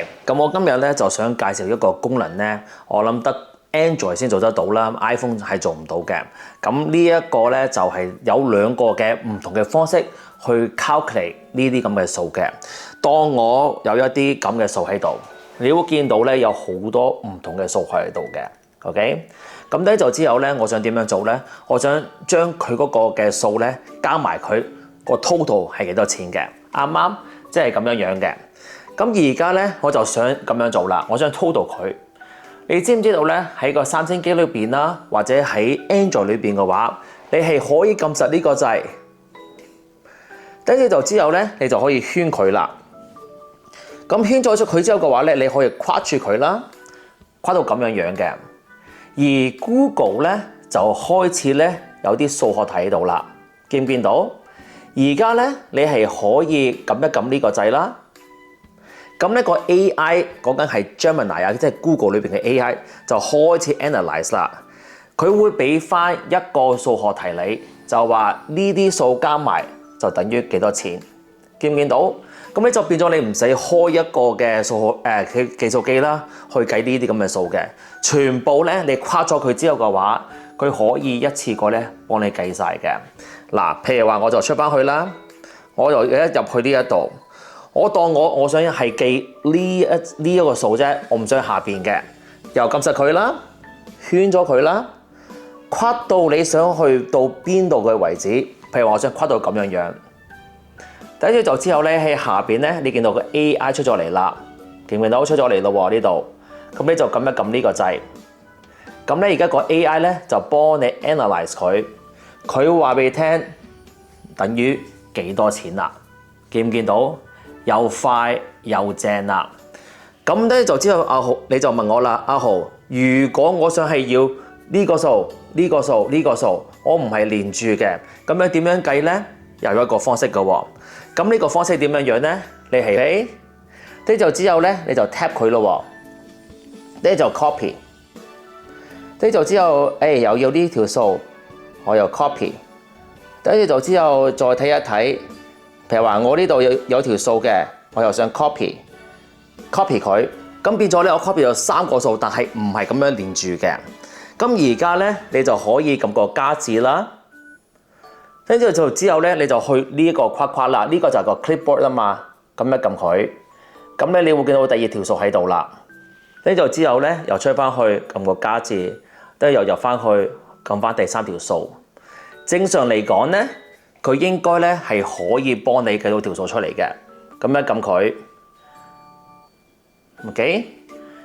OK， 咁我今日咧就想介紹一個功能咧，我諗得 Android 先做得到啦 ，iPhone 係做唔到嘅。咁呢一個咧就係有兩個嘅唔同嘅方式去 calculate 呢啲咁嘅數嘅。當我有一啲咁嘅數喺度，你會見到咧有好多唔同嘅數喺度嘅。OK， 咁咧就之後咧，我想點樣做咧？我想將佢嗰個嘅數咧加埋佢個 total 係幾多錢嘅，啱唔啱？即係咁樣樣嘅。咁而家咧，我就想咁樣做啦。我想 total 佢。你知唔知道咧？喺個三星機裏邊啦，或者喺 Android 裏邊嘅話，你係可以撳實呢個掣，跟住就之後咧，你就可以圈佢啦。咁圈咗佢之後嘅話咧，你可以跨住佢啦，跨到咁樣樣嘅。而 Google 咧就開始咧有啲數學睇到啦，見唔見到？而家咧你係可以撳一撳呢個掣啦。咁呢個 AI 講緊係 Gemini 啊，即係 Google 裏邊嘅 AI 就開始 analyze 啦。佢會俾翻一個數學題你，就話呢啲數加埋就等於幾多錢？見唔見到？咁你就變咗你唔使開一個嘅數學計數機啦，去計呢啲咁嘅數嘅。全部咧你跨咗佢之後嘅話，佢可以一次過咧幫你計晒嘅。嗱，譬如話我就出翻去啦，我就一入去呢一度。我當我想係記呢一個數啫，我唔想下邊嘅，又撳實佢啦，圈咗佢啦，跨到你想去到邊度嘅位置，譬如話我想跨到咁樣樣，跟住就之後咧喺下邊咧，你見到個 AI 出咗嚟啦，見唔見到出咗嚟咯喎呢度，咁你就撳一撳呢個掣，咁咧而家個 AI 咧就幫你 analyze 佢，佢話俾你聽等於幾多錢啦，見唔見到？又快又正啦，咁咧就之後阿豪你就問我啦，阿豪，如果我想係要呢個數、呢個數、呢個數，我唔係連住嘅，咁樣點樣計咧？又有一個方式嘅喎，咁呢個方式點樣樣咧？你係你就之後咧你就 tap 佢咯喎，你就 copy， 你就之後又要呢條數，我又 copy， 跟住就之後再睇一睇。譬如話我呢度有條數嘅，我又想 copy 佢，咁變咗咧我 copy 咗三個數，但係唔係咁樣連住嘅。咁而家咧你就可以撳個加字啦，跟住就之後咧你就去呢一個框框啦，呢個就係個 clipboard 啦嘛，撳一撳佢，咁咧你會見到第二條數喺度啦。跟住之後咧又出翻去撳個加字，跟住又入翻去撳翻第三條數。正常嚟講咧，佢應該咧係可以幫你計到條數出嚟嘅，咁一撳佢 ，OK，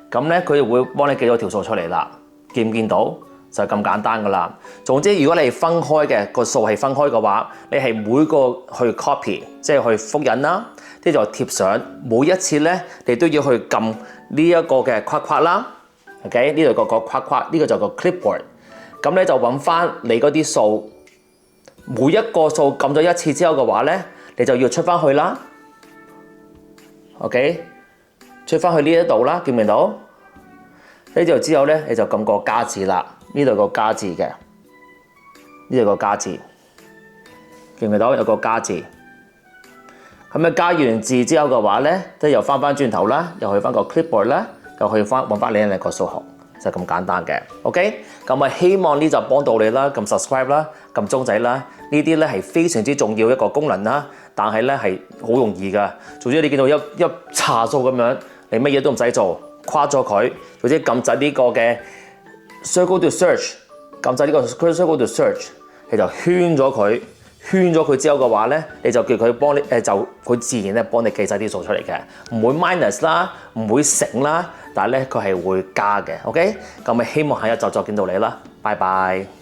咁咧佢就會幫你計到條數出嚟啦，見唔見到？就係咁簡單噶啦。總之，如果你係分開嘅個數係分開嘅話，你係每個去 copy， 即係去複印啦，跟住就貼上。每一次咧，你都要去撳呢一個嘅框框啦 ，OK， 呢度個框框，呢個就個 clipboard， 咁咧就揾翻你嗰啲數。每一個數撳咗一次之後嘅話咧，你就要出翻去啦。OK， 出翻去呢一度啦，見唔見到？呢度之後咧，你就撳個加字啦。呢度個加字嘅，呢度個加字，見唔見到有個加字？咁啊加完字之後嘅話咧，即係又翻翻轉頭啦，又去翻個 clipboard 啦，又去翻揾翻你個數學。就咁簡單嘅 ，OK， 咁啊希望呢集幫到你啦，撳 subscribe 啦，撳鐘仔啦，呢啲咧係非常之重要一個功能啦，但係咧係好容易噶，總之你見到一查數咁樣，你乜嘢都唔使做，跨咗佢，總之撳掣呢個嘅 circle to search， 撳掣呢個 circle to search， 你就圈咗佢。圈咗佢之後嘅話咧，你就叫佢幫你就佢自然咧幫你計晒啲數出嚟嘅，唔會 minus 啦，唔會乘啦，但係咧佢係會加嘅 ，OK， 咁咪希望下一集再見到你啦，拜拜。